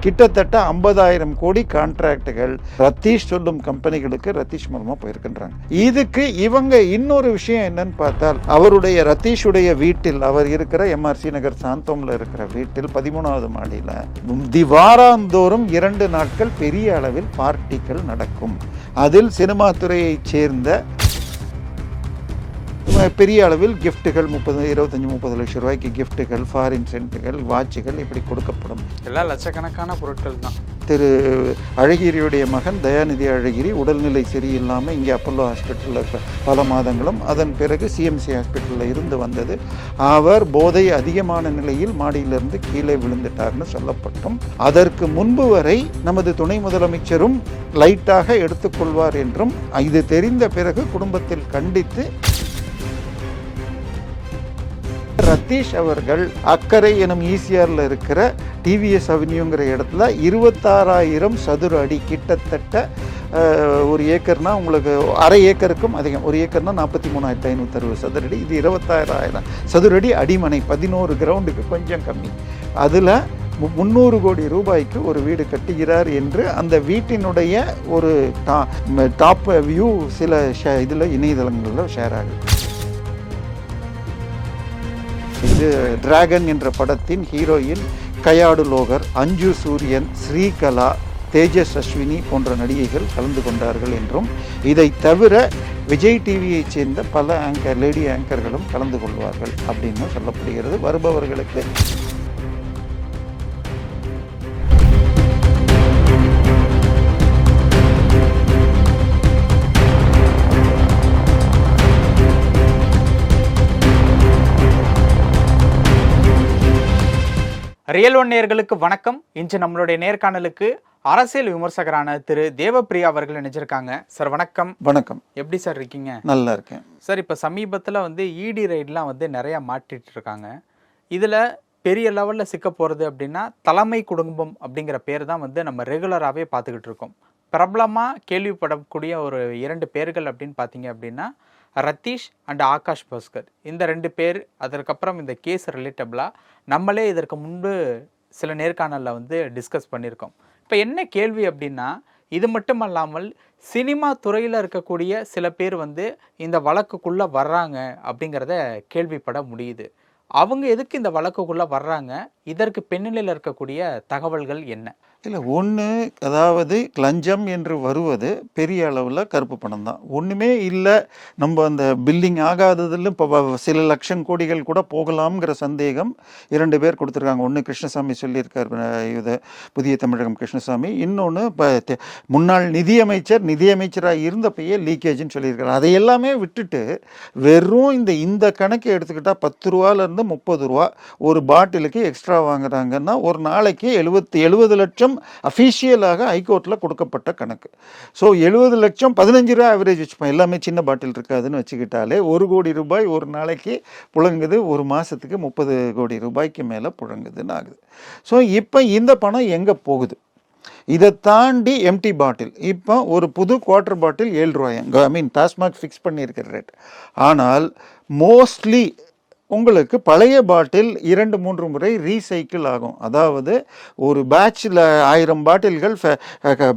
கிட்டத்தட்ட 50,000 கோடி கான்ட்ராக்டுகள் ரத்தீஷ் சொல்லும் கம்பெனிகளுக்கு ரத்தீஷ் மூலமா போயிருக்கின்றாங்க. இதுக்கு இவங்க இன்னொரு விஷயம் என்னன்னு பார்த்தால், அவருடைய ரத்தீஷுடைய வீட்டில், அவர் இருக்கிற MRC நகர் சாந்தோம்ல இருக்கிற வீட்டில் 13வது மாடியில் வாராந்தோறும் 2 நாட்கள் பெரிய அளவில் பார்ட்டிகள் நடக்கும். அதில் சினிமா துறையைச் சேர்ந்த பெரிய அளவில் கிஃப்ட்டுகள் 25-30 லட்சம் ரூபாய்க்கு கிஃப்ட்டுகள், ஃபாரின் சென்ட்டுகள், வாட்சுகள் இப்படி கொடுக்கப்படும். எல்லாம் லட்சக்கணக்கான பொருட்கள் தான். திரு அழகிரியுடைய மகன் தயாநிதி அழகிரி உடல்நிலை சரியில்லாமல் இங்கே அப்பல்லோ ஹாஸ்பிட்டலில் பல மாதங்களும், அதன் பிறகு CMC ஹாஸ்பிட்டலில் இருந்து வந்தது. அவர் போதை அதிகமான நிலையில் மாடியிலிருந்து கீழே விழுந்துட்டார்னு சொல்லப்பட்டும், அதற்கு முன்பு வரை நமது துணை முதலமைச்சரும் லைட்டாக எடுத்துக்கொள்வார் என்றும், இது தெரிந்த பிறகு குடும்பத்தில் கண்டித்து ரத்தீஷ் அவர்கள் அக்கறை எனும் ஈசிஆரில் இருக்கிற TVS அவென்யூங்கிற இடத்துல 26,000 சதுர அடி, கிட்டத்தட்ட ஒரு ஏக்கர்னா உங்களுக்கு அரை ஏக்கருக்கும் அதிகம், ஒரு ஏக்கர்னா 43,560 சதுர அடி, இது 26,000 சதுர அடி அடிமனை, 11 கிரவுண்டுக்கு கொஞ்சம் கம்மி. அதில் 300 கோடி ரூபாய்க்கு ஒரு வீடு கட்டுகிறார் என்று அந்த வீட்டினுடைய ஒரு டாப் வியூ சில இதில் இணையதளங்களில் ஷேர் ஆகுது. இது டிராகன் என்ற படத்தின் ஹீரோயின் கயாடு லோகர், அஞ்சு சூரியன், ஸ்ரீகலா, தேஜஸ் அஸ்வினி போன்ற நடிகைகள் கலந்து கொண்டார்கள் என்றும், இதை தவிர விஜய் டிவியைச் சேர்ந்த பல லேடி ஆங்கர்களும் கலந்து கொள்வார்கள் அப்படின்னு சொல்லப்படுகிறது. வருபவர்களுக்கு ரியல் ஒன் நேயர்களுக்கு வணக்கம். இன்று நம்மளுடைய நேர்காணலுக்கு அரசியல் விமர்சகரான திரு தேவப்பிரியா அவர்கள் நினைச்சிருக்காங்க. சார் வணக்கம். வணக்கம். எப்படி சார் இருக்கீங்க? நல்லா இருக்கேன் சார். இப்போ சமீபத்தில் ED ரைட்லாம் நிறையா மாட்டிட்டு இருக்காங்க. இதில் பெரிய லெவலில் சிக்க போகிறது அப்படின்னா தலைமை குடும்பம் அப்படிங்கிற பேர் தான் நம்ம ரெகுலராகவே பார்த்துக்கிட்டு இருக்கோம். பிரபலமாக கேள்விப்படக்கூடிய ஒரு 2 பேர்கள் அப்படின்னு பார்த்தீங்க அப்படின்னா ரத்தீஷ் அண்ட் ஆகாஷ் பாஸ்கர், இந்த 2 பேர். அதற்கப்புறம் இந்த கேஸ் ரிலேட்டபிளாக நம்மளே இதற்கு முன்பு சில நேர்காணலில் டிஸ்கஸ் பண்ணியிருக்கோம். இப்போ என்ன கேள்வி அப்படின்னா, இது மட்டும் அல்லாமல் சினிமா துறையில் இருக்கக்கூடிய சில பேர் இந்த வழக்குக்குள்ளே வர்றாங்க அப்படிங்கிறத கேள்விப்பட முடியுது. அவங்க எதுக்கு இந்த வழக்குக்குள்ளே வர்றாங்க? இதற்கு பின்னணியில் இருக்கக்கூடிய தகவல்கள் என்ன? இல்லை, ஒன்று, அதாவது லஞ்சம் என்று வருவது பெரிய அளவில் கருப்பு பணம் தான். ஒன்றுமே இல்லை, நம்ம அந்த பில்டிங் ஆகாததில் இப்போ சில லட்சம் கோடிகள் கூட போகலாம்ங்கிற சந்தேகம் 2 பேர் கொடுத்துருக்காங்க. ஒன்று கிருஷ்ணசாமி சொல்லியிருக்கார், இது புதிய தமிழகம் கிருஷ்ணசாமி. இன்னொன்று இப்போ முன்னாள் நிதியமைச்சராக இருந்தப்பயே லீக்கேஜ்னு சொல்லியிருக்காரு. அதை எல்லாமே விட்டுட்டு வெறும் இந்த கணக்கு எடுத்துக்கிட்டால் 10 ரூபாலேருந்து 30 ரூபா ஒரு பாட்டிலுக்கு எக்ஸ்ட்ரா வாங்குறாங்கன்னா ஒரு நாளைக்கு 70 லட்சம் அஃபீஷியலாக ஹைகோர்ட்டில் கொடுக்கப்பட்ட கணக்கு. ஸோ 70 லட்சம் 15 ரூபா ஆவரேஜ் வச்சுப்போம், எல்லாமே சின்ன பாட்டில் இருக்காதுன்னு வச்சுக்கிட்டாலே 1 கோடி ரூபாய் ஒரு நாளைக்கு புழங்குது, ஒரு மாதத்துக்கு 30 கோடி ரூபாய்க்கு மேலே புழங்குதுன்னு ஆகுது. ஸோ இப்போ இந்த பணம் எங்கே போகுது? இதை தாண்டி எம்டி பாட்டில், இப்போ ஒரு புது குவார்ட்டர் பாட்டில் 7 ரூபாய், டாஸ்மாக் ஃபிக்ஸ் பண்ணியிருக்கிற ரேட். ஆனால் மோஸ்ட்லி உங்களுக்கு பழைய பாட்டில் 2-3 முறை ரீசைக்கிள் ஆகும். அதாவது ஒரு பேட்சில் 1000 பாட்டில்கள்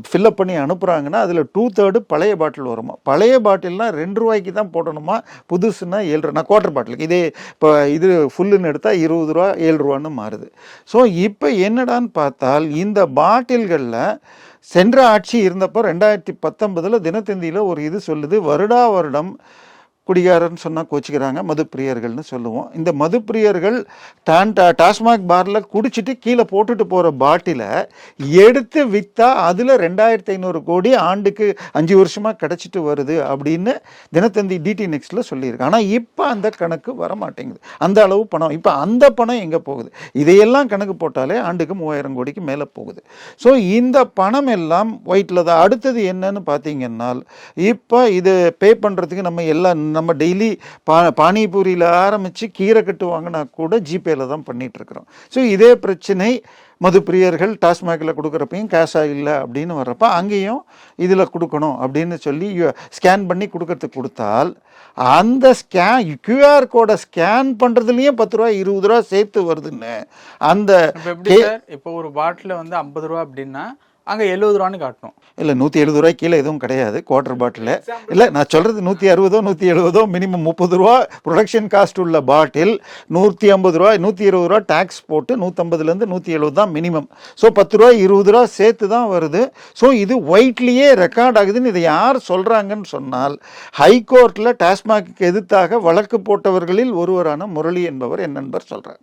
ஃபில்லப் பண்ணி அனுப்புகிறாங்கன்னா அதில் 2/3 பழைய பாட்டில் வருமா. பழைய பாட்டில்னால் 2 ரூபாய்க்கு தான் போடணுமா, புதுசுன்னா 7 ரூபா. நான் குவார்ட்டர் பாட்டிலுக்கு இதே இப்போ இது ஃபுல்லுன்னு எடுத்தால் 20 ரூபா 7 ரூபான்னு மாறுது. ஸோ இப்போ என்னடான்னு பார்த்தால், இந்த பாட்டில்களில் சென்ற ஆட்சி இருந்தப்போ 2019 தினத்தந்தியில் ஒரு இது சொல்லுது, வருடம் குடிகாரன்னு சொன்னால் கோச்சிக்கிறாங்க, மதுப்பிரியர்கள்னு சொல்லுவோம். இந்த மதுப்பிரியர்கள் டாஸ்மாக் பாரில் குடிச்சிட்டு கீழே போட்டுட்டு போகிற பாட்டிலை எடுத்து விற்றா அதில் 2,500 கோடி ஆண்டுக்கு 5 வருஷமாக கிடச்சிட்டு வருது அப்படின்னு தினத்தந்தி டிடி நெக்ஸ்ட்டில் சொல்லியிருக்கு. ஆனால் இப்போ அந்த கணக்கு வர மாட்டேங்குது, அந்த அளவு பணம். இப்போ அந்த பணம் எங்கே போகுது? இதையெல்லாம் கணக்கு போட்டாலே ஆண்டுக்கு 3000 கோடிக்கு மேலே போகுது. ஸோ இந்த பணம் எல்லாம் ஒயிட்டில் தான். அடுத்தது என்னன்னு பார்த்தீங்கன்னா, இப்போ இது பே பண்ணுறதுக்கு நம்ம டெய்லி பானிபூரியில் ஆரம்பித்து கீரை கட்டு வாங்கினா கூட ஜிபேயில் தான் பண்ணிகிட்ருக்குறோம். ஸோ இதே பிரச்சனை மதுப்பிரியர்கள் டாஸ்மாகில் கொடுக்குறப்பையும் கேஷாக இல்லை அப்படின்னு வர்றப்ப அங்கேயும் இதில் கொடுக்கணும் அப்படின்னு சொல்லி ஸ்கேன் பண்ணி கொடுக்கறதுக்கு கொடுத்தால் அந்த கியூஆர் கோடை ஸ்கேன் பண்ணுறதுலேயும் 10 ரூபா 20 ரூபா சேர்த்து வருதுன்னு அந்த இப்போ எப்படி சார், இப்போ ஒரு பாட்டில் வந்து 50 ரூபா அப்படின்னா அங்கே 70 ரூபான்னு காட்டணும். இல்லை 170 ரூபாய் கீழே எதுவும் கிடையாது குவார்டர் பாட்டில். இல்லை நான் சொல்கிறது 160 170 மினிமம் 30 ரூபா ப்ரொடக்ஷன் காஸ்ட் உள்ள பாட்டில் 150 ரூபா 120 ரூபா டேக்ஸ் போட்டு 150லேருந்து 170 தான் மினிமம். ஸோ 10 ரூபா 20 ரூபா சேர்த்து தான் வருது. ஸோ இது ஒயிட்லேயே ரெக்கார்ட் ஆகுதுன்னு இதை யார் சொல்கிறாங்கன்னு சொன்னால் ஹைகோர்ட்டில் டாஸ்மாக்கு எதிர்த்தாக வழக்கு போட்டவர்களில் ஒருவரான முரளி என்பவர் என் நண்பர் சொல்கிறார்.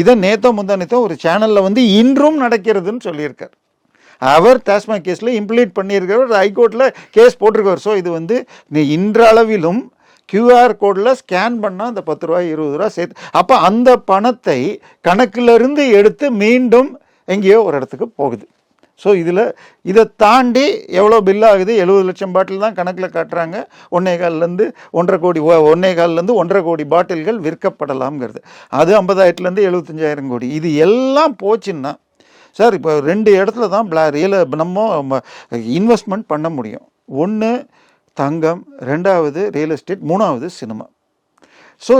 இதை நேத்தோ முந்தானத்தோ ஒரு சேனலில் வந்து இன்றும் நடக்கிறதுன்னு சொல்லியிருக்கார். அவர் டாஸ்மாக் கேஸில் இம்ப்ளீட் பண்ணியிருக்கிறவர், ஹைகோர்ட்டில் கேஸ் போட்டிருக்கார். ஸோ இது வந்து இன்றளவிலும் கியூஆர் கோடில் ஸ்கேன் பண்ணால் அந்த 10 ரூபா 20 ரூபா சேர்த்து அப்போ அந்த பணத்தை கணக்கிலிருந்து எடுத்து மீண்டும் எங்கேயோ ஒரு இடத்துக்கு போகுது. ஸோ இதை தாண்டி எவ்வளோ பில் ஆகுது? 70 லட்சம் பாட்டில் தான் கணக்கில் காட்டுறாங்க. 1.25லேருந்து 1.5 கோடி பாட்டில்கள் விற்கப்படலாம்ங்கிறது. அது 50,000லேருந்து 75,000 கோடி. இது எல்லாம் போச்சுன்னா சார் இப்போ 2 இடத்துல தான் நம்ம இன்வெஸ்ட்மெண்ட் பண்ண முடியும். ஒன்று தங்கம், 2வது ரியல் எஸ்டேட், 3வது சினிமா. ஸோ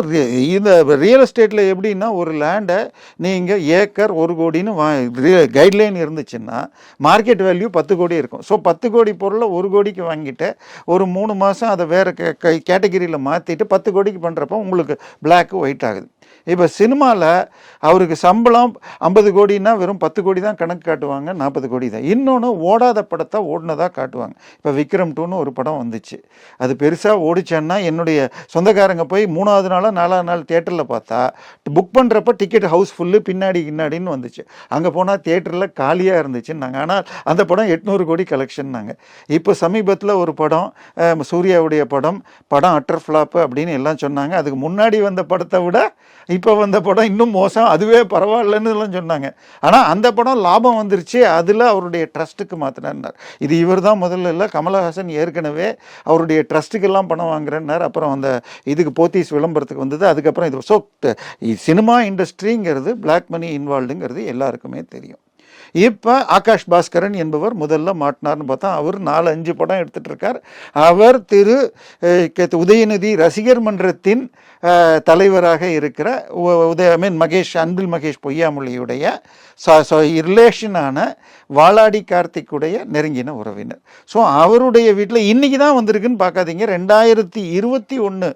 இந்த ரியல் எஸ்டேட்டில் எப்படின்னா ஒரு லேண்டை நீங்கள் ஏக்கர் 1 கோடின்னு கைட்லைன் இருந்துச்சுன்னா மார்க்கெட் வேல்யூ 10 கோடி இருக்கும். ஸோ 10 கோடி பொருளை 1 கோடிக்கு வாங்கிட்டு ஒரு 3 மாதம் அதை வேறு கேட்டகிரியில் மாற்றிட்டு 10 கோடிக்கு பண்ணுறப்போ உங்களுக்கு பிளாக்கு ஒயிட் ஆகுது. இப்போ சினிமாவில் அவருக்கு சம்பளம் 50 கோடின்னா வெறும் 10 கோடி தான் கணக்கு காட்டுவாங்க, 40 கோடி தான். இன்னொன்று ஓடாத படத்தை ஓடினதாக காட்டுவாங்க. இப்போ விக்ரம் 2ன்னு ஒரு படம் வந்துச்சு, அது பெருசாக ஓடிச்சான்னா என்னுடைய சொந்தக்காரங்க போய் 3வது நாளோ 4வது நாள் தியேட்டரில் பார்த்தா புக் பண்ணுறப்ப டிக்கெட் ஹவுஸ்ஃபுல்லு பின்னாடின்னு வந்துச்சு. அங்கே போனால் தியேட்டரில் காலியாக இருந்துச்சுன்னாங்க. ஆனால் அந்த படம் 800 கோடி கலெக்ஷன்னாங்க. இப்போ சமீபத்தில் ஒரு படம் சூர்யாவுடைய படம் அட்டர் ஃப்ளாப்பு அப்படின்னு எல்லாம் சொன்னாங்க. அதுக்கு முன்னாடி வந்த படத்தை விட இப்போ வந்த படம் இன்னும் மோசம், அதுவே பரவாயில்லன்னு எல்லாம் சொன்னாங்க. ஆனால் அந்த படம் லாபம் வந்துருச்சு, அதில் அவருடைய ட்ரஸ்ட்டுக்கு மாற்றினார். இது இவர் தான் முதல்ல இல்லை, கமலஹாசன் ஏற்கனவே அவருடைய ட்ரஸ்ட்டுக்கெல்லாம் பணம் வாங்குறேன்னார். அப்புறம் அந்த இதுக்கு போத்தீஸ் விளம்பரத்துக்கு வந்தது. அதுக்கப்புறம் இது ஸோ சினிமா இண்டஸ்ட்ரிங்கிறது பிளாக் மணி இன்வால்வ்டுங்கிறது எல்லாருக்குமே தெரியும். இப்போ ஆகாஷ் பாஸ்கரன் என்பவர் முதல்ல மாட்டினார்னு பார்த்தா அவர் 4-5 படம் எடுத்துகிட்டு இருக்கார். அவர் உதயநிதி ரசிகர் மன்றத்தின் தலைவராக இருக்கிற அன்பில் மகேஷ் பொய்யாமொழியுடைய ரிலேஷனான வாலாடி கார்த்திக்குடைய நெருங்கின உறவினர். ஸோ அவருடைய வீட்டில் இன்றைக்கி தான் வந்திருக்குன்னு பார்க்காதீங்க. 2021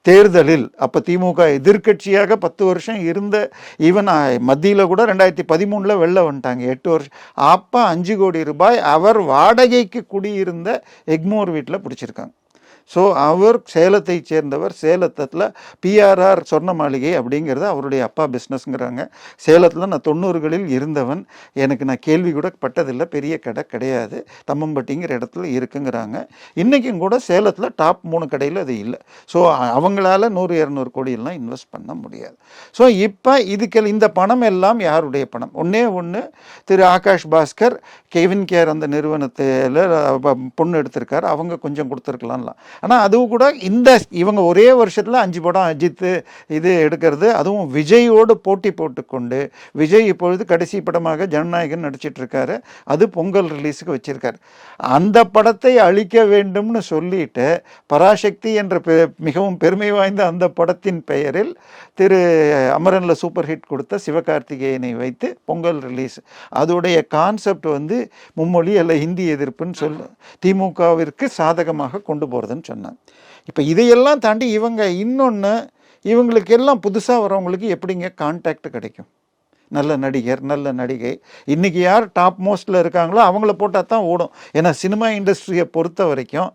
தேர்தலில் அப்போ திமுக எதிர்கட்சியாக 10 வருஷம் இருந்த ஈவன் மத்தியில் கூட 2013 வெளில வந்துட்டாங்க 8 வருஷம். அப்போ 5 கோடி ரூபாய் அவர் வாடகைக்கு குடியிருந்த எக்மோர் வீட்டில் பிடிச்சிருக்காங்க. ஸோ அவர் சேலத்தை சேர்ந்தவர். சேலத்தில் பிஆர்ஆர் சொர்ண மாளிகை அப்படிங்கிறது அவருடைய அப்பா பிஸ்னஸ்ங்கிறாங்க. சேலத்தில் நான் 90களில் இருந்தவன், எனக்கு நான் கேள்வி கூட பட்டதில்லை, பெரிய கடை கிடையாது, தம்மம்பட்டிங்கிற இடத்துல இருக்குங்கிறாங்க. இன்றைக்கும் கூட சேலத்தில் டாப் 3 கடையில் அது இல்லை. ஸோ அவங்களால 100-200 கோடியெல்லாம் இன்வெஸ்ட் பண்ண முடியாது. ஸோ இப்போ இந்த பணம் எல்லாம் யாருடைய பணம்? ஒன்று திரு ஆகாஷ் பாஸ்கர் கெவின் கேர் அந்த நிறுவனத்தில் பொண்ணு எடுத்திருக்காரு, அவங்க கொஞ்சம் கொடுத்துருக்கலாம்லாம். ஆனால் அதுவும் கூட இவங்க ஒரே வருஷத்தில் 5 படம் அஜித் இது எடுக்கிறது, அதுவும் விஜயோடு போட்டி போட்டுக்கொண்டு. விஜய் இப்பொழுது கடைசி படமாக ஜனநாயகன் நடிச்சிட்ருக்காரு, அது பொங்கல் ரிலீஸுக்கு வச்சுருக்காரு. அந்த படத்தை அழிக்க வேண்டும்னு சொல்லிட்டு பராசக்தி என்ற மிகவும் பெருமை வாய்ந்த அந்த படத்தின் பெயரில் திரு அமரனில் சூப்பர் ஹிட் கொடுத்த சிவகார்த்திகேயனை வைத்து பொங்கல் ரிலீஸ். அதோடைய கான்செப்ட் வந்து மும்மொழி அல்ல ஹிந்தி எதிர்ப்புன்னு திமுகவிற்கு சாதகமாக கொண்டு போகிறதுன்னு சொன்னாங்க. இப்போ இதையெல்லாம் தாண்டி இவங்களுக்கு எல்லாம் புதுசாக வரவங்களுக்கு எப்படிங்க கான்டாக்ட் கிடைக்கும்? நல்ல நடிகர், நல்ல நடிகை, இன்றைக்கி யார் டாப் மோஸ்ட்டில் இருக்காங்களோ அவங்கள போட்டால் தான் ஓடும். ஏன்னா சினிமா இண்டஸ்ட்ரியை பொறுத்த வரைக்கும்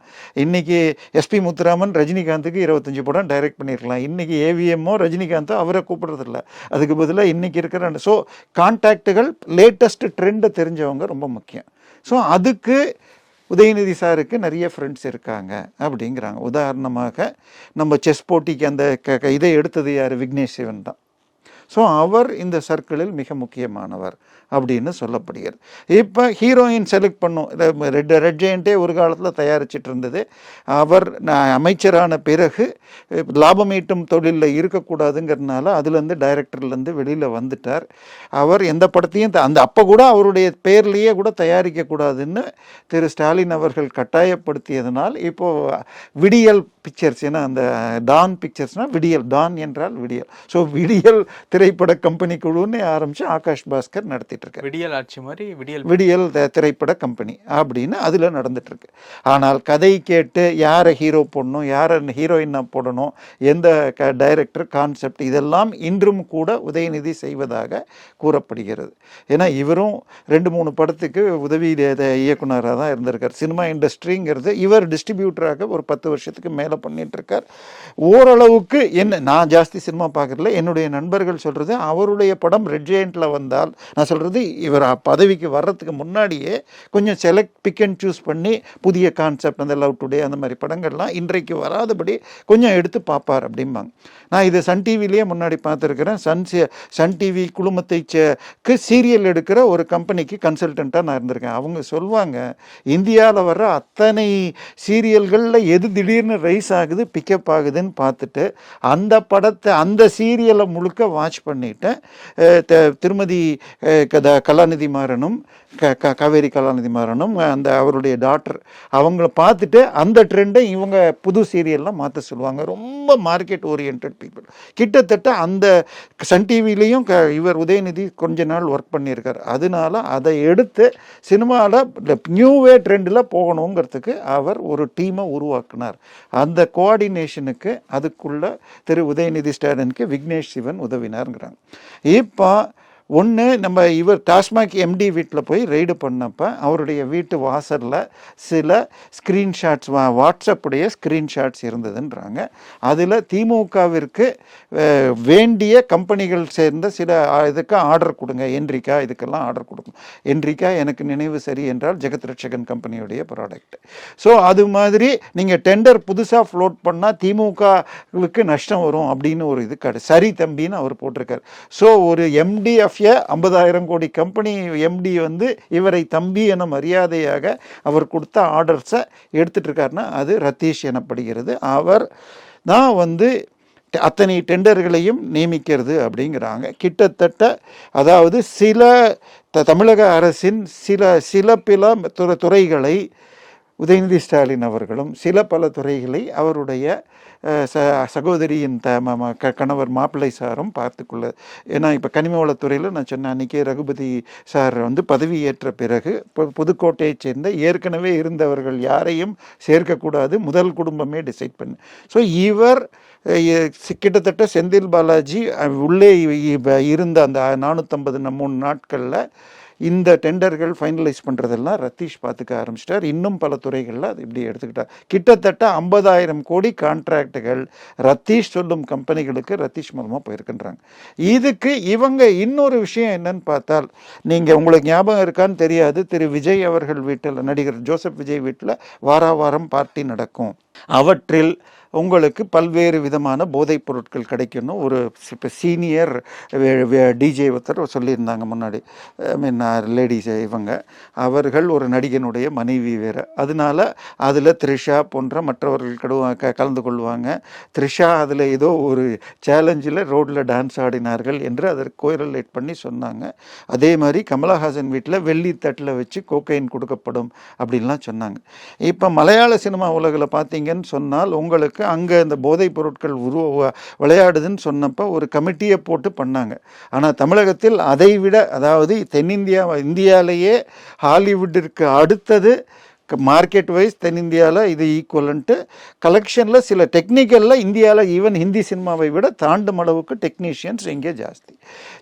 இன்றைக்கி எஸ்பி முத்துராமன் ரஜினிகாந்துக்கு 25 படம் டைரக்ட் பண்ணியிருக்கலாம். இன்றைக்கி ஏவிஎம்மோ ரஜினிகாந்தோ அவரை கூப்பிட்றதில்ல, அதுக்கு பதிலாக இன்றைக்கி இருக்கிற ஸோ கான்டாக்டுகள் லேட்டஸ்ட் ட்ரெண்டை தெரிஞ்சவங்க ரொம்ப முக்கியம். ஸோ அதுக்கு உதயநிதி சாருக்கு நிறைய ஃப்ரெண்ட்ஸ் இருக்காங்க அப்படிங்கிறாங்க. உதாரணமாக நம்ம செஸ் போட்டிக்கு அந்த இதை எடுத்தது யார்? விக்னேஷ் சிவன் தான். ஸோ அவர் இந்த சர்க்கிளில் மிக முக்கியமானவர் அப்படின்னு சொல்லப்படுகிறது. இப்போ ஹீரோயின் செலக்ட் பண்ணும். ரெட் ஜெயண்ட்டே ஒரு காலத்தில் தயாரிச்சிட்டு இருந்தது. அவர் அமைச்சரான பிறகு லாபம் ஈட்டும் தொழிலில் இருக்கக்கூடாதுங்கிறதுனால அதுலேருந்து டைரக்டர்லேருந்து வெளியில் வந்துட்டார். அவர் எந்த படத்தையும் அப்போ கூட அவருடைய பேர்லேயே கூட தயாரிக்கக்கூடாதுன்னு திரு ஸ்டாலின் அவர்கள் கட்டாயப்படுத்தியதனால் இப்போது விடியல் பிக்சர்ஸ், ஏன்னா அந்த டான் பிக்சர்ஸ்னால் விடியல், டான் என்றால் விடியல், ஸோ விடியல் திரைப்பட கம்பெனி குழுன்னு ஆரம்பித்து ஆகாஷ் பாஸ்கர் நடத்திட்டு இருக்காரு. விடியல் ஆட்சி மாதிரி விடியல் திரைப்பட கம்பெனி அப்படின்னு அதில் நடந்துட்டுருக்கு. ஆனால் கதை கேட்டு யாரை ஹீரோ போடணும், யாரை ஹீரோயினாக போடணும், எந்த டைரக்டர் கான்செப்ட், இதெல்லாம் இன்றும் கூட உதயநிதி செய்வதாக கூறப்படுகிறது. ஏன்னா இவரும் 2-3 படத்துக்கு உதவி இயக்குனராக தான் இருந்திருக்கார். சினிமா இண்டஸ்ட்ரிங்கிறது இவர் டிஸ்ட்ரிபியூட்டராக ஒரு 10 வருஷத்துக்கு மேலே பண்ணிட்டு இருக்கார். ஓரளவுக்கு நான் ஜாஸ்தி சினிமா பார்க்கறதில்ல, என்னுடைய நண்பர்கள் சொல்கிறது அவருடைய படம் ரெட் ஜெயண்ட்டில் வந்தால், நான் சொல்கிறது இவர் பதவிக்கு வர்றதுக்கு முன்னாடியே கொஞ்சம் பிக் அண்ட் சூஸ் பண்ணி புதிய கான்செப்ட், அந்த லவ் டுடே அந்த மாதிரி படங்கள்லாம் இன்றைக்கு வராதபடி கொஞ்சம் எடுத்து பார்ப்பார் அப்படிம்பாங்க. நான் இது சன் டிவிலேயே முன்னாடி பார்த்துருக்கிறேன். சன் டிவி குழுமத்தைக்கு சீரியல் எடுக்கிற ஒரு கம்பெனிக்கு கன்சல்டண்ட்டாக நான் இருந்திருக்கேன். அவங்க சொல்லுவாங்க, இந்தியாவில் வர்ற அத்தனை சீரியல்களில் எது திடீர்னு ரைஸ் ஆகுது, பிக்கப் ஆகுதுன்னு பார்த்துட்டு அந்த படத்தை அந்த சீரியலை முழுக்க வாட்ச் பண்ணிவிட்டேன். திருமதி கலாநிதி மாறனும் காவேரி கலாநிதி மாறனும் அந்த அவருடைய டாக்டர் அவங்கள பார்த்துட்டு அந்த ட்ரெண்டை இவங்க புது சீரியல்லாம் மாற்ற சொல்லுவாங்க. ரொம்ப மார்க்கெட் ஓரியன்ட் பீப்புள். கிட்டத்தட்ட அந்த சன் டிவிலையும் இவர் உதயநிதி கொஞ்ச நாள் ஒர்க் பண்ணியிருக்கார். அதனால அதை எடுத்து சினிமாவில் நியூவே ட்ரெண்டில் போகணுங்கிறதுக்கு அவர் ஒரு டீமை உருவாக்குனார். அந்த கோஆர்டினேஷனுக்கு அதுக்குள்ள திரு உதயநிதி ஸ்டாலினுக்கு விக்னேஷ் சிவன் உதவினாருங்கிறாங்க. இப்போ ஒன்று, நம்ம இவர் டாஸ்மாக் எம்டி வீட்டில் போய் ரெய்டு பண்ணப்போ அவருடைய வீட்டு வாசலில் சில ஸ்க்ரீன்ஷாட்ஸ், வாட்ஸ்அப்புடைய ஸ்க்ரீன்ஷாட்ஸ் இருந்ததுன்றாங்க. அதில் திமுகவிற்கு வேண்டிய கம்பெனிகள் சேர்ந்த சில இதுக்கு ஆர்டர் கொடுங்க, என்ரிக்கா இதுக்கெல்லாம் ஆர்டர் கொடுக்கும். என்ரிக்கா எனக்கு நினைவு சரி என்றால் ஜெகத் ரட்சகன் கம்பெனியுடைய ப்ராடக்ட். ஸோ அது மாதிரி நீங்கள் டெண்டர் புதுசாக ஃப்ளோட் பண்ணால் திமுகவுக்கு நஷ்டம் வரும் அப்படின்னு ஒரு இது சரி தம்பின்னு அவர் போட்டிருக்கார். ஸோ ஒரு எம்டிஎஃப் 50,000 கோடி கம்பெனி எம்டி இவரை தம்பி என மரியாதையாக அவர் கொடுத்த ஆர்டர்ஸை எடுத்துட்டு இருக்காருன்னா அது ரத்தீஷ் எனப்படுகிறது. அவர் தான் அத்தனை டெண்டர்களையும் நியமிக்கிறது அப்படிங்கிறாங்க. கிட்டத்தட்ட அதாவது சில தமிழக அரசின் சில பல துறைகளை உதயநிதி ஸ்டாலின் அவர்களும் பல துறைகளை அவருடைய சகோதரியின் கணவர் மாப்பிள்ளை சாரும் பார்த்துக்கொள்ள. ஏன்னா இப்போ கனிமவளத்துறையில் நான் சொன்னேன் அன்றைக்கி ரகுபதி சார் பதவி ஏற்ற பிறகு புதுக்கோட்டையை சேர்ந்த ஏற்கனவே இருந்தவர்கள் யாரையும் சேர்க்கக்கூடாது, முதல் குடும்பமே டிசைட் பண்ணு. ஸோ இவர் கிட்டத்தட்ட செந்தில் பாலாஜி உள்ளே இருந்த அந்த 453 நாட்களில் இந்த டெண்டர்கள் ஃபைனலைஸ் பண்ணுறதெல்லாம் ரத்தீஷ் பார்த்துக்க ஆரம்பிச்சிட்டார். இன்னும் பல துறைகளில் அது இப்படி எடுத்துக்கிட்டார். கிட்டத்தட்ட 50,000 கோடி கான்ட்ராக்டுகள் ரத்தீஷ் சொல்லும் கம்பெனிகளுக்கு ரத்தீஷ் மூலமாக போயிருக்கின்றாங்க. இதுக்கு இவங்க இன்னொரு விஷயம் என்னன்னு பார்த்தால், நீங்கள் உங்களுக்கு ஞாபகம் இருக்கான்னு தெரியாது, திரு விஜய் அவர்கள் வீட்டில், நடிகர் ஜோசப் விஜய் வீட்டில் வாரம் பார்ட்டி நடக்கும். அவற்றில் உங்களுக்கு பல்வேறு விதமான போதைப் பொருட்கள் கிடைக்கணும். ஒரு சீனியர் டிஜே ஒருத்தர் சொல்லியிருந்தாங்க முன்னாடி, லேடிஸ் இவங்க, அவர்கள் ஒரு நடிகனுடைய மனைவி வேறு. அதனால அதில் த்ரிஷா போன்ற மற்றவர்கள் கலந்து கொள்வாங்க. த்ரிஷா அதில் ஏதோ ஒரு சேலஞ்சில் ரோட்டில் டான்ஸ் ஆடினார்கள் என்று அதற்கு கோரிலேட் பண்ணி சொன்னாங்க. அதே மாதிரி கமலஹாசன் வீட்டில் வெள்ளி தட்டில் வச்சு கோக்கைன் கொடுக்கப்படும் அப்படின்லாம் சொன்னாங்க. இப்போ மலையாள சினிமா உலகில் பார்த்தீங்கன்னு சொன்னால் உங்களுக்கு அங்கே இந்த போதைப் பொருட்கள் விளையாடுதுன்னு சொன்னப்போ ஒரு கமிட்டியை போட்டு பண்ணாங்க. ஆனால் தமிழகத்தில் அதை விட, அதாவது இந்தியாவிலேயே ஹாலிவுட்டிற்கு அடுத்தது மார்க்கெட் வைஸ் தென்னிந்தியாவில் இது ஈக்குவலன்ட்டு கலெக்ஷனில் சில டெக்னிக்கலில் இந்தியாவில் ஈவன் ஹிந்தி சினிமாவை விட தாண்டும் அளவுக்கு டெக்னீஷியன்ஸ் இங்கே ஜாஸ்தி.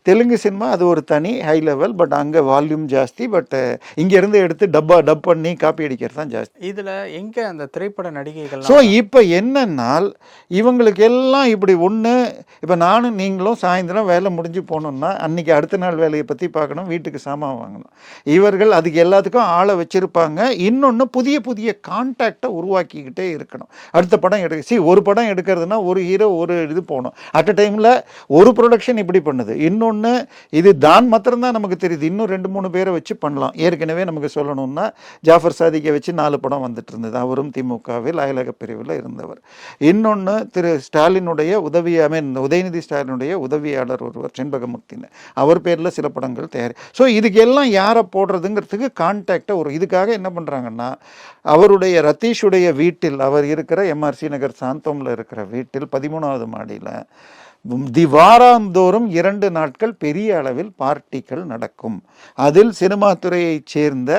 தெலுங்கு சினிமா அது ஒரு தனி ஹை லெவல், பட் அங்கே வால்யூம் ஜாஸ்தி. பட் இங்கேருந்து எடுத்து டப் பண்ணி காப்பி அடிக்கிறது தான் ஜாஸ்தி. இதில் எங்கே அந்த திரைப்பட நடிகைகள்? ஸோ இப்போ என்னன்னால் இவங்களுக்கு எல்லாம் இப்படி ஒன்று, இப்போ நானும் நீங்களும் சாயந்தரம் வேலை முடிஞ்சு போகணுன்னா அன்றைக்கி அடுத்த நாள் வேலையை பற்றி பார்க்கணும், வீட்டுக்கு சாமான் வாங்கணும். இவர்கள் அதுக்கு எல்லாத்துக்கும் ஆளை வச்சுருப்பாங்க. இன்னொன்று இன்னொன்று புதிய புதிய கான்டாக்டை உருவாக்கிக்கிட்டே இருக்கணும். அடுத்த படம் ஒரு படம் எடுக்கிறதுனா ஒரு ஹீரோ ஒரு இது போகணும். அட் அ டைமில் ஒரு ப்ரொடக்ஷன் இப்படி பண்ணுது. இன்னொன்று இது தான் மாத்திரம்தான் நமக்கு தெரியுது, இன்னும் 2-3 பேரை வச்சு பண்ணலாம். ஏற்கனவே நமக்கு சொல்லணும்னா ஜாஃபர் சாதிக்கை வச்சு 4 படம் வந்துட்டு இருந்தது. அவரும் திமுகவில் அயலக பிரிவில் இருந்தவர். இன்னொன்று திரு ஸ்டாலினுடைய உதயநிதி ஸ்டாலினுடைய உதவியாளர் ஒருவர் செண்பகமூர்த்தின்னு, அவர் பேரில் சில படங்கள் தயாரி. ஸோ இதுக்கு எல்லாம் யாரை போடுறதுங்கிறதுக்கு கான்டாக்டை இதுக்காக என்ன பண்ணுறாங்கன்னா, அவருடைய ரத்தீஷுடைய வீட்டில், அவர் இருக்கிற எம்ஆர்சி நகர் சாந்தோமில் இருக்கிற வீட்டில் 13வது மாடியில் வாராந்தோறும் 2 நாட்கள் பெரிய அளவில் பார்ட்டிகள் நடக்கும். அதில் சினிமா துறையைச் சேர்ந்த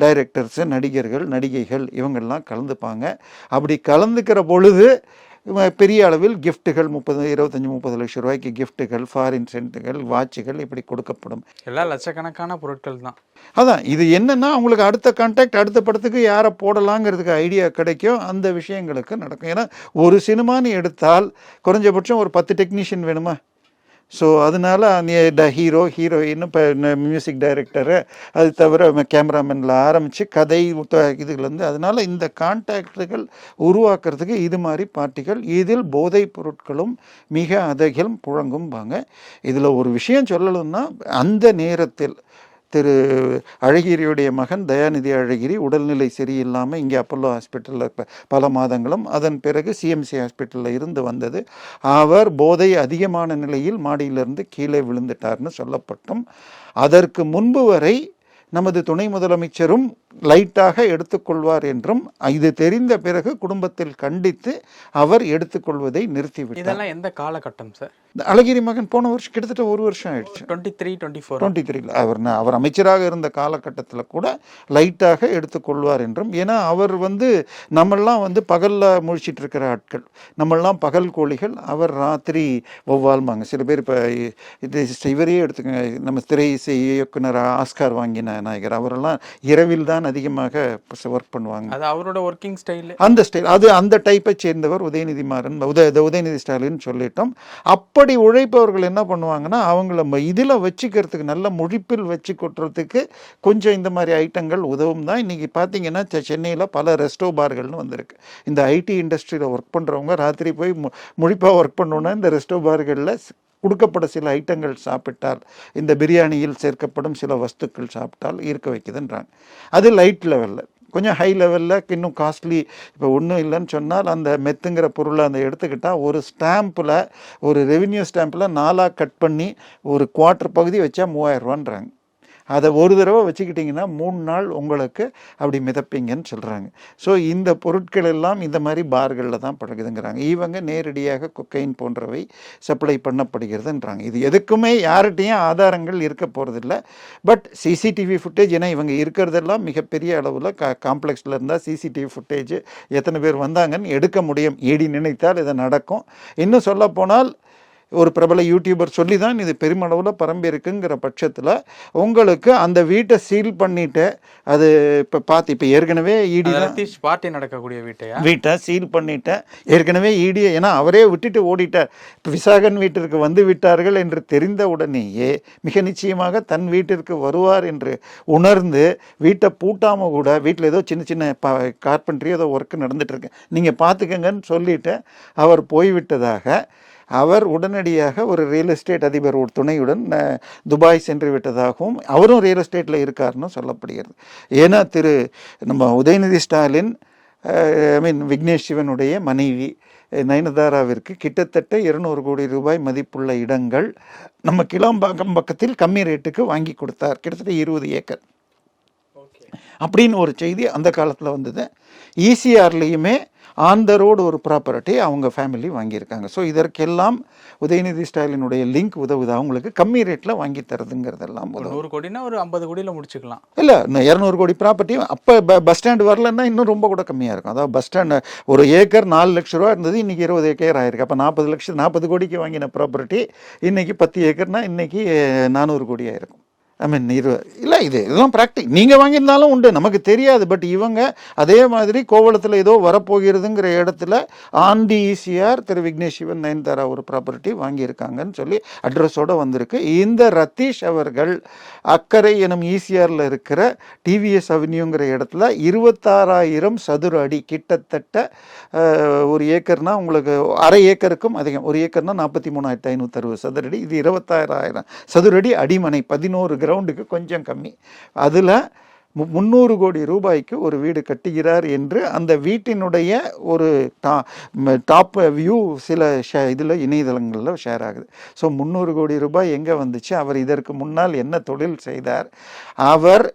டைரக்டர்ஸு, நடிகர்கள், நடிகைகள் இவங்கெல்லாம் கலந்துப்பாங்க. அப்படி கலந்துக்கிற பொழுது பெரிய அளவில் கிஃப்ட்டுகள் 25-30 லட்சம் ரூபாய்க்கு கிஃப்ட்டுகள், ஃபாரின் சென்ட்டுகள், வாட்சுகள் இப்படி கொடுக்கப்படும். எல்லாம் லட்சக்கணக்கான பொருட்கள் தான். அதான் இது என்னன்னா, அவங்களுக்கு அடுத்த கான்டாக்ட், அடுத்த படத்துக்கு யாரை போடலாங்கிறதுக்கு ஐடியா கிடைக்கும். அந்த விஷயங்களுக்கு நடக்கும். ஏன்னா ஒரு சினிமான்னு எடுத்தால் குறைஞ்சபட்சம் ஒரு 10 டெக்னீஷியன் வேணுமா? ஸோ அதனால ஹீரோ, ஹீரோயின், இப்போ மியூசிக் டைரக்டரு, அது தவிர கேமராமேனில் ஆரம்பித்து கதை இதுலேருந்து, அதனால் இந்த கான்டாக்டுகள் உருவாக்குறதுக்கு இது மாதிரி பார்ட்டிகள், இதில் போதைப் பொருட்களும் மிக அதிகம் புழங்கும்பாங்க. இதில் ஒரு விஷயம் சொல்லணும்னா, அந்த நேரத்தில் திரு அழகிரியுடைய மகன் தயாநிதி அழகிரி உடல்நிலை சரியில்லாமல் இங்கே அப்பல்லோ ஹாஸ்பிட்டலில் பல மாதங்களும், அதன் பிறகு சிஎம்சி ஹாஸ்பிட்டலில் இருந்து வந்தது. அவர் போதை அதிகமான நிலையில் மாடியிலிருந்து கீழே விழுந்துட்டார்னு சொல்லப்பட்டும், அதற்கு முன்பு வரை நமது துணை முதலமைச்சரும் லைட்டாக எடுத்துக்கொள்வார் என்றும், இது தெரிந்த பிறகு குடும்பத்தில் கண்டித்து அவர் எடுத்துக்கொள்வதை நிறுத்திவிட்டார். இதெல்லாம் எந்த காலகட்டம் சார்? அழகிரி மகன் போன வருஷம் கிட்டத்தட்ட 1 வருஷம் ஆயிடுச்சு. 23 அவர் அமைச்சராக இருந்த காலகட்டத்தில் கூட லைட்டாக எடுத்துக்கொள்வார் என்றும், ஏன்னா அவர் நம்மெல்லாம் பகலில் முழிச்சிட்டு இருக்கிற ஆட்கள், நம்மெல்லாம் பகல் கோழிகள், அவர் ராத்திரி ஒவ்வால்மாங்க. சில பேர் இப்போ இது இவரையே எடுத்துக்கோங்க, நம்ம திரை இசை இயக்குனர் ஆஸ்கார் வாங்கின நாயகர், அவரெல்லாம் இரவில் தான் அதிகமாக ஒர்க் பண்ணுவாங்க. அது அவரோட ஒர்க்கிங் ஸ்டைல், அந்த ஸ்டைல், அது அந்த டைப்பை சேர்ந்தவர் உதயநிதி மாறன், உதயநிதி ஸ்டாலின் சொல்லிட்டோம். அப்படி உழைப்பவர்கள் என்ன பண்ணுவாங்கன்னா, அவங்கள இதில் வச்சுக்கிறதுக்கு, நல்ல முழிப்பில் வச்சு கொட்டுறதுக்கு கொஞ்சம் இந்த மாதிரி ஐட்டங்கள் உதவும் தான். இன்றைக்கி பார்த்தீங்கன்னா சென்னையில் பல ரெஸ்டோ பார்கள்னு வந்திருக்கு. இந்த ஐடி இண்டஸ்ட்ரியில் ஒர்க் பண்ணுறவங்க ராத்திரி போய் முழிப்பாக ஒர்க் பண்ணோன்னா இந்த ரெஸ்டோ பார்களில் கொடுக்கப்பட சில ஐட்டங்கள் சாப்பிட்டால், இந்த பிரியாணியில் சேர்க்கப்படும் சில வஸ்துக்கள் சாப்பிட்டால் இருக்க வைக்குதுன்றாங்க. அது லைட் லெவலில். கொஞ்சம் ஹை லெவலில் இன்னும் காஸ்ட்லி, இப்போ ஒன்றும் இல்லைன்னு சொன்னால் அந்த மெத்துங்கிற பொருளை அந்த எடுத்துக்கிட்டால் ஒரு ஸ்டாம்பில், ஒரு ரெவின்யூ ஸ்டாம்பில் 4ஆக கட் பண்ணி ஒரு குவார்ட்டர் பகுதி வச்சா 3000 ரூபான்றாங்க. அதை ஒரு தடவை வச்சுக்கிட்டிங்கன்னா 3 நாள் உங்களுக்கு அப்படி மிதப்பீங்கன்னு சொல்கிறாங்க. ஸோ இந்த பொருட்கள் எல்லாம் இந்த மாதிரி பார்களில் தான் பழகுதுங்கிறாங்க. இவங்க நேரடியாக கொக்கைன் போன்றவை சப்ளை பண்ணப்படுகிறதுன்றாங்க. இது எதுக்குமே யார்கிட்டையும் ஆதாரங்கள் இருக்க போகிறதில்ல. பட் சிசிடிவி ஃபுட்டேஜ், ஏன்னா இவங்க இருக்கிறதெல்லாம் மிகப்பெரிய அளவில் காம்ப்ளெக்ஸில் இருந்தால் சிசிடிவி ஃபுட்டேஜ் எத்தனை பேர் வந்தாங்கன்னு எடுக்க முடியும். ஏடி நினைத்தால் இதை நடக்கும். இன்னும் சொல்லப்போனால் ஒரு பிரபல யூடியூபர் சொல்லி தான் இது பெருமளவில் பரம்பி இருக்குங்கிற பட்சத்தில் உங்களுக்கு அந்த வீட்டை சீல் பண்ணிவிட்டு, அது இப்போ ஏற்கனவே இடி பார்ட்டி நடக்கக்கூடிய வீட்டை சீல் பண்ணிட்டேன். ஏற்கனவே இடி, ஏன்னா அவரே விட்டுட்டு ஓடிட்டார். இப்போ விசாகன் வீட்டிற்கு வந்து விட்டார்கள் என்று தெரிந்த உடனேயே மிக நிச்சயமாக தன் வீட்டிற்கு வருவார் என்று உணர்ந்து வீட்டை பூட்டாமல் கூட, வீட்டில் ஏதோ சின்ன சின்ன கார்பென்ட்ரி ஏதோ ஒர்க்கு நடந்துகிட்ருக்கு, நீங்கள் பார்த்துக்கங்கன்னு சொல்லிவிட்டு அவர் போய்விட்டதாக அவர் உடனடியாக ஒரு ரியல் எஸ்டேட் அதிபர் ஒரு துணையுடன் துபாய் சென்று விட்டதாகவும், அவரும் ரியல் எஸ்டேட்டில் இருக்காருன்னு சொல்லப்படுகிறது. ஏன்னா நம்ம உதயநிதி ஸ்டாலின் விக்னேஷ் சிவனுடைய மனைவி நயனதாராவிற்கு கிட்டத்தட்ட 200 கோடி ரூபாய் மதிப்புள்ள இடங்கள் நம்ம கிளாம்பாக்கம் பக்கத்தில் கம்மி ரேட்டுக்கு வாங்கி கொடுத்தார். கிட்டத்தட்ட 20 ஏக்கர் அப்படின்னு ஒரு செய்தி அந்த காலத்தில் வந்தது. ஈசிஆர்லேயுமே ஆன் த ரோடு ஒரு ப்ராப்பர்ட்டி அவங்க ஃபேமிலி வாங்கியிருக்காங்க. ஸோ இதற்கெல்லாம் உதயநிதி ஸ்டாலினுடைய லிங்க் உதவுது. அவங்களுக்கு கம்மி ரேட்டில் வாங்கி தரதுங்கிறதெல்லாம் 100 கோடினா ஒரு 50 கோடியில் முடிச்சுக்கலாம். இல்லை, 200 கோடி ப்ராப்பர்ட்டி அப்போ பஸ் ஸ்டாண்டு வரலன்னா இன்னும் ரொம்ப கூட கம்மியாக இருக்கும். அதாவது பஸ் ஸ்டாண்டு ஒரு ஏக்கர் 4 லட்ச ரூபா இருந்தது, இன்றைக்கி 20 ஏக்கர் ஆயிருக்கு. அப்போ 40 கோடிக்கு வாங்கின ப்ராப்பர்ட்டி இன்றைக்கி 10 ஏக்கர்னால் இன்றைக்கி 400 கோடி ஆயிருக்கும். ஐ மீன் இல்லை இதெல்லாம் நீங்கள் வாங்கியிருந்தாலும் உண்டு, நமக்கு தெரியாது. பட் இவங்க அதே மாதிரி கோவளத்தில் ஏதோ வரப்போகிறதுங்கிற இடத்துல ஆண்டி ஈசிஆர் திரு விக்னேஷ் சிவன் நயன்தாரா ஒரு ப்ராப்பர்ட்டி வாங்கியிருக்காங்கன்னு சொல்லி அட்ரஸோடு வந்திருக்கு. இந்த ரத்தீஷ் அவர்கள் அக்கறை எனும் ஈசிஆரில் இருக்கிற டிவிஎஸ் அவென்யூங்கிற இடத்துல 26,000 சதுர அடி, கிட்டத்தட்ட ஒரு ஏக்கர்னா உங்களுக்கு அரை ஏக்கருக்கும் அதிகம், ஒரு ஏக்கர்னா 43,560 சதுரடி, இது 26,000 சதுரடி அடிமனை, 11 கிரவுண்டுக்கு கொஞ்சம் கம்மி. அதில் 300 கோடி ரூபாய்க்கு ஒரு வீடு கட்டுகிறார் என்று அந்த வீட்டினுடைய ஒரு டாப் வியூ சில இதில் இணையதளங்களில் ஷேர் ஆகுது. ஸோ 300 கோடி ரூபாய் எங்கே வந்துச்சு? அவர் இதற்கு முன்னால் என்ன தொழில் செய்தார்? அவர்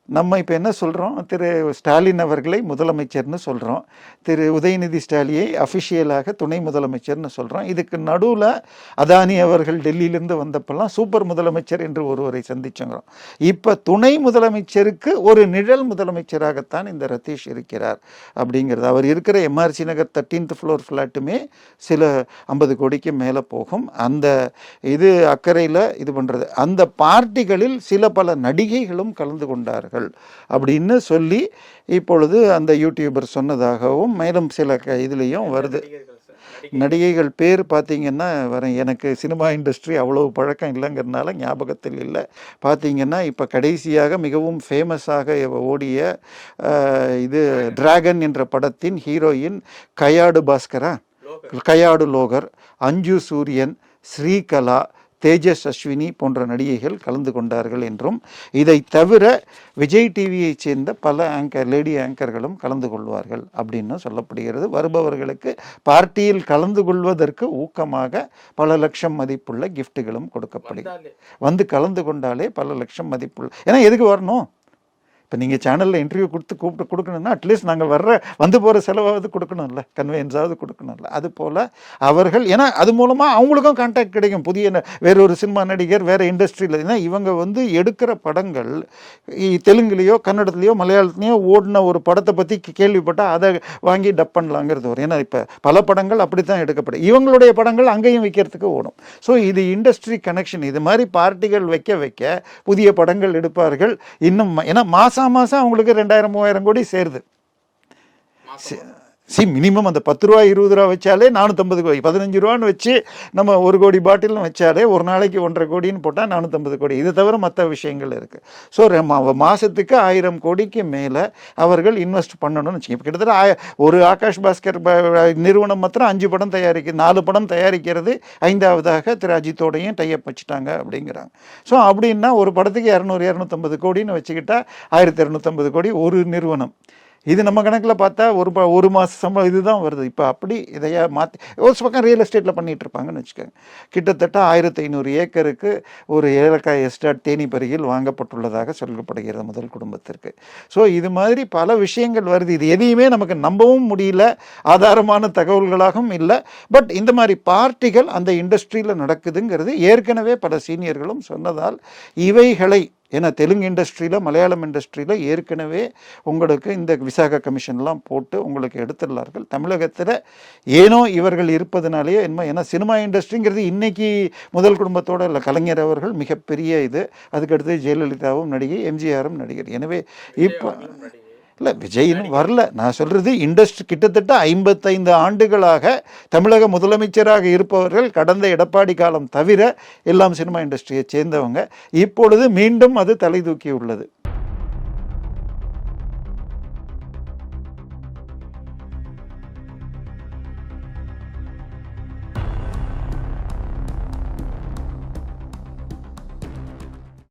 நம்ம இப்போ என்ன சொல்கிறோம்? திரு ஸ்டாலின் அவர்களை முதலமைச்சர்னு சொல்கிறோம், திரு உதயநிதி ஸ்டாலியை அஃபிஷியலாக துணை முதலமைச்சர்னு சொல்கிறோம். இதுக்கு நடுவில் அதானி அவர்கள் டெல்லியிலேருந்து வந்தப்பெல்லாம் சூப்பர் முதலமைச்சர் என்று ஒருவரை சந்திச்சுங்கிறோம். இப்போ துணை முதலமைச்சருக்கு ஒரு நிழல் முதலமைச்சராகத்தான் இந்த ரத்தீஷ் இருக்கிறார் அப்படிங்கிறது. அவர் இருக்கிற எம்ஆர்சி நகர் 13th ஃப்ளோர் ஃப்ளாட்டுமே சில 50 கோடிக்கு மேலே போகும். அந்த இது அக்கறையில் இது பண்ணுறது. அந்த பார்ட்டிகளில் சில பல நடிகைகளும் கலந்து கொண்டார்கள் அப்படின்னு சொல்லி இப்பொழுது அந்த யூடியூபர் சொன்னதாகவும் மேலும் சில இதுலேயும் வருது. நடிகைகள் பேர் பார்த்தீங்கன்னா எனக்கு சினிமா இண்டஸ்ட்ரி அவ்வளவு பழக்கம் இல்லைங்கிறதுனால ஞாபகத்தில் இல்லை. பார்த்தீங்கன்னா இப்போ கடைசியாக மிகவும் ஃபேமஸாக ஓடிய இது டிராகன் என்ற படத்தின் ஹீரோயின் கயாடு லோகர், அஞ்சு சூரியன், ஸ்ரீகலா, தேஜஸ் அஸ்வினி போன்ற நடிகைகள் கலந்து கொண்டார்கள் என்றும், இதை தவிர விஜய் டிவியை சேர்ந்த பல லேடி ஆங்கர்களும் கலந்து கொள்வார்கள் அப்படின்னு சொல்லப்படுகிறது. வருபவர்களுக்கு பார்ட்டியில் கலந்து கொள்வதற்கு ஊக்கமாக பல லட்சம் மதிப்புள்ள கிஃப்ட்டுகளும் கொடுக்கப்படுகிறது. வந்து கலந்து கொண்டாலே பல லட்சம் மதிப்புள்ள, ஏன்னா எதுக்கு வரணும்? இப்போ நீங்கள் சேனலில் இன்டர்வியூ கூப்பிட்டு கொடுக்கணும்னா அட்லீஸ்ட் நாங்கள் வந்து போகிற செலவாவது கொடுக்கணும்ல, கன்வீனியன்ஸாவது கொடுக்கணும்ல. அது போல் அவர்கள், ஏன்னா அது மூலமாக அவங்களுக்கும் கான்டாக்ட் கிடைக்கும். புதிய வேறொரு சினிமா நடிகர் வேறு இண்டஸ்ட்ரியில், ஏன்னா இவங்க எடுக்கிற படங்கள் தெலுங்குலேயோ கன்னடத்துலேயோ மலையாளத்துலேயோ ஓடின ஒரு படத்தை பற்றி கேள்விப்பட்டால் அதை வாங்கி டப் பண்ணலாங்கிறது வரும். ஏன்னா இப்போ பல படங்கள் அப்படி தான் எடுக்கப்படும். இவங்களுடைய படங்கள் அங்கேயும் விற்கிறதுக்கு ஓடும். ஸோ இது இண்டஸ்ட்ரி கனெக்ஷன். இது மாதிரி பார்ட்டிகள் வைக்க புதிய படங்கள் எடுப்பார்கள். இன்னும் ஏன்னா மாதம் அவங்களுக்கு 2000-3000 கோடி சேருது. மினிமம் அந்த 10 ரூபா 20 ரூபா வச்சாலே 450 கோடி, 15 ரூபான்னு வச்சு நம்ம 1 கோடி பாட்டில்னு வச்சாலே ஒரு நாளைக்கு 1.5 கோடின்னு போட்டால் 450 கோடி. இது தவிர மற்ற விஷயங்கள் இருக்குது. ஸோ மாதத்துக்கு 1000 கோடிக்கு மேலே அவர்கள் இன்வெஸ்ட் பண்ணணும்னு வச்சுக்கோங்க. இப்போ கிட்டத்தட்ட ஒரு ஆகாஷ் பாஸ்கர் நிறுவனம் மாத்திரம் 5 படம் தயாரிக்குது, 4 படம் தயாரிக்கிறது, 5ஆவதாக திரு அஜித்தோடையும் டைப் வச்சுட்டாங்க அப்படிங்கிறாங்க. ஸோ அப்படின்னா ஒரு படத்துக்கு 200-250 கோடின்னு வச்சுக்கிட்டா 1250 கோடி ஒரு நிறுவனம். இது நம்ம கணக்கில் பார்த்தா ஒரு மாத சம்பளம் இதுதான் வருது. இப்போ அப்படி இதையா மாற்றி ஒரு பக்கம் ரியல் எஸ்டேட்டில் பண்ணிகிட்டு இருப்பாங்கன்னு வச்சுக்கோங்க. கிட்டத்தட்ட 1500 ஏக்கருக்கு ஒரு ஏலக்காய் எஸ்டேட் தேனிப்பருகில் வாங்கப்பட்டுள்ளதாக சொல்லப்படுகிறது முதல் குடும்பத்திற்கு. ஸோ இது மாதிரி பல விஷயங்கள் வருது. இது எதையுமே நமக்கு நம்பவும் முடியல, ஆதாரமான தகவல்களாகவும் இல்லை. பட் இந்த மாதிரி பார்ட்டிகள் அந்த இண்டஸ்ட்ரியில் நடக்குதுங்கிறது ஏற்கனவே பல சீனியர்களும் சொன்னதால் இவைகளை, ஏன்னா தெலுங்கு இண்டஸ்ட்ரியில் மலையாளம் இண்டஸ்ட்ரியில் ஏற்கனவே உங்களுக்கு இந்த விசாகா கமிஷன்லாம் போட்டு உங்களுக்கு எடுத்துள்ளார்கள். தமிழகத்தில் ஏனோ இவர்கள் இருப்பதனாலேயே ஏன்னா சினிமா இண்டஸ்ட்ரிங்கிறது இன்றைக்கி முதல் குடும்பத்தோடு இல்லை, கலைஞர் அவர்கள் மிகப்பெரிய இது, அதுக்கடுத்து ஜெயலலிதாவும் நடிகை, எம்ஜிஆரும் நடிகர். எனவே இப்போ இல்லை விஜயின்னு வரல, நான் சொல்கிறது இண்டஸ்ட்ரி கிட்டத்தட்ட 55 ஆண்டுகளாக தமிழக முதலமைச்சராக இருப்பவர்கள் கடந்த எடப்பாடி காலம் தவிர எல்லாம் சினிமா இண்டஸ்ட்ரியை சேர்ந்தவங்க. இப்பொழுது மீண்டும் அது தலை தூக்கி உள்ளது.